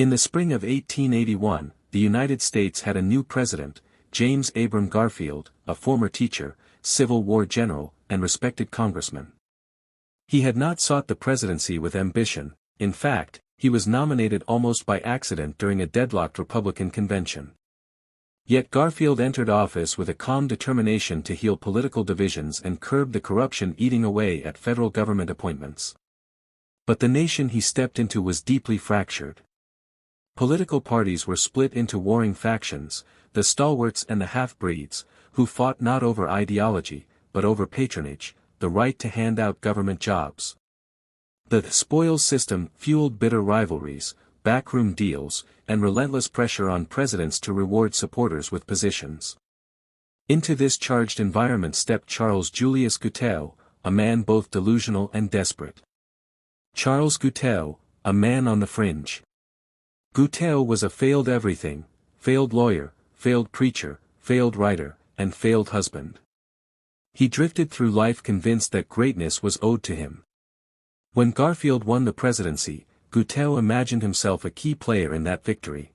In the spring of 1881, the United States had a new president, James Abram Garfield, a former teacher, Civil War general, and respected congressman. He had not sought the presidency with ambition. In fact, he was nominated almost by accident during a deadlocked Republican convention. Yet Garfield entered office with a calm determination to heal political divisions and curb the corruption eating away at federal government appointments. But the nation he stepped into was deeply fractured. Political parties were split into warring factions, the stalwarts and the half-breeds, who fought not over ideology, but over patronage, the right to hand out government jobs. The spoils system fueled bitter rivalries, backroom deals, and relentless pressure on presidents to reward supporters with positions. Into this charged environment stepped Charles Julius Guiteau, a man both delusional and desperate. Charles Guiteau, a man on the fringe. Guiteau was a failed everything, failed lawyer, failed preacher, failed writer, and failed husband. He drifted through life convinced that greatness was owed to him. When Garfield won the presidency, Guiteau imagined himself a key player in that victory.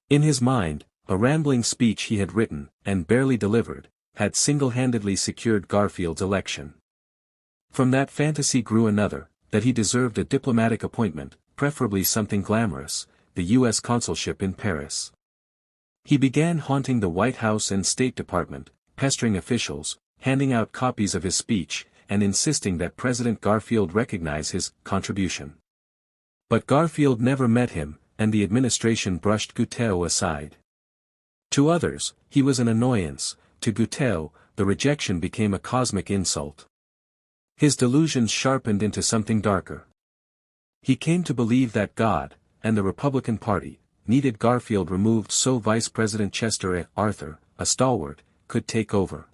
In his mind, a rambling speech he had written, and barely delivered, had single-handedly secured Garfield's election. From that fantasy grew another, that he deserved a diplomatic appointment, preferably something glamorous, the U.S. consulship in Paris. He began haunting the White House and State Department, pestering officials, handing out copies of his speech, and insisting that President Garfield recognize his contribution. But Garfield never met him, and the administration brushed Guiteau aside. To others, he was an annoyance. To Guiteau, the rejection became a cosmic insult. His delusions sharpened into something darker. He came to believe that God, and the Republican Party, needed Garfield removed so Vice President Chester Arthur, a stalwart, could take over.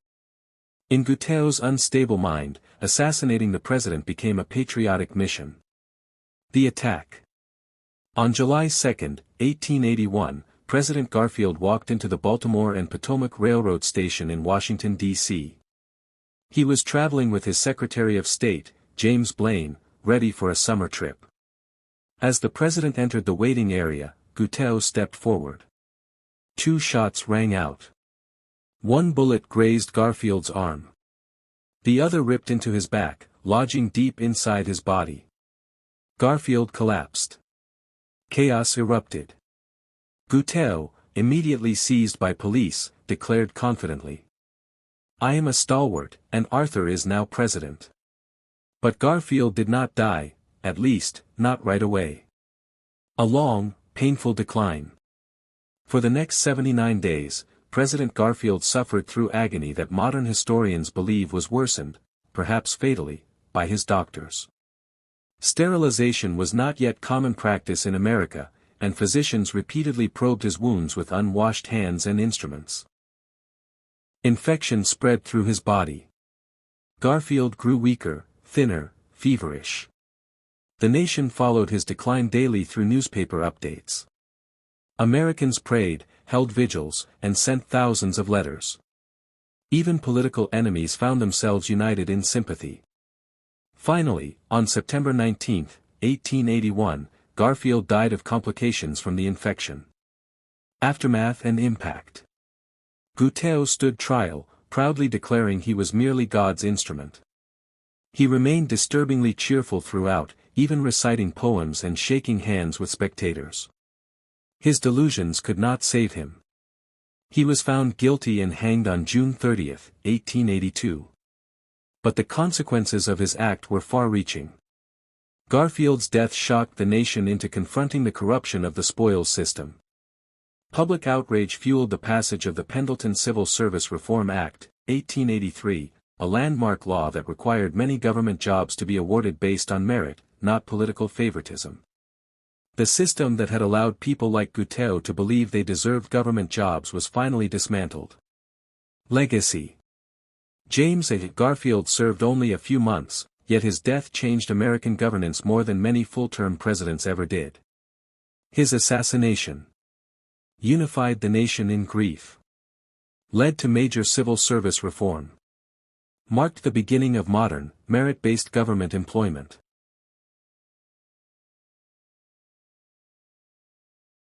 In Guiteau's unstable mind, assassinating the president became a patriotic mission. The attack. On July 2, 1881, President Garfield walked into the Baltimore and Potomac Railroad Station in Washington, D.C. He was traveling with his Secretary of State, James Blaine, ready for a summer trip. As the president entered the waiting area, Guiteau stepped forward. 2 shots rang out. One bullet grazed Garfield's arm. The other ripped into his back, lodging deep inside his body. Garfield collapsed. Chaos erupted. Guiteau, immediately seized by police, declared confidently, "I am a stalwart, and Arthur is now president." But Garfield did not die, at least, not right away. A long, painful decline. For the next 79 days, President Garfield suffered through agony that modern historians believe was worsened, perhaps fatally, by his doctors. Sterilization was not yet common practice in America, and physicians repeatedly probed his wounds with unwashed hands and instruments. Infection spread through his body. Garfield grew weaker, thinner, feverish. The nation followed his decline daily through newspaper updates. Americans prayed, held vigils, and sent thousands of letters. Even political enemies found themselves united in sympathy. Finally, on September 19, 1881, Garfield died of complications from the infection. Aftermath and impact. Guiteau stood trial, proudly declaring he was merely God's instrument. He remained disturbingly cheerful throughout, even reciting poems and shaking hands with spectators. His delusions could not save him. He was found guilty and hanged on June 30, 1882. But the consequences of his act were far-reaching. Garfield's death shocked the nation into confronting the corruption of the spoils system. Public outrage fueled the passage of the Pendleton Civil Service Reform Act, 1883, a landmark law that required many government jobs to be awarded based on merit, not political favoritism. The system that had allowed people like Guiteau to believe they deserved government jobs was finally dismantled. Legacy. James A. Garfield served only a few months, yet his death changed American governance more than many full-term presidents ever did. His assassination unified the nation in grief, led to major civil service reform, marked the beginning of modern, merit-based government employment.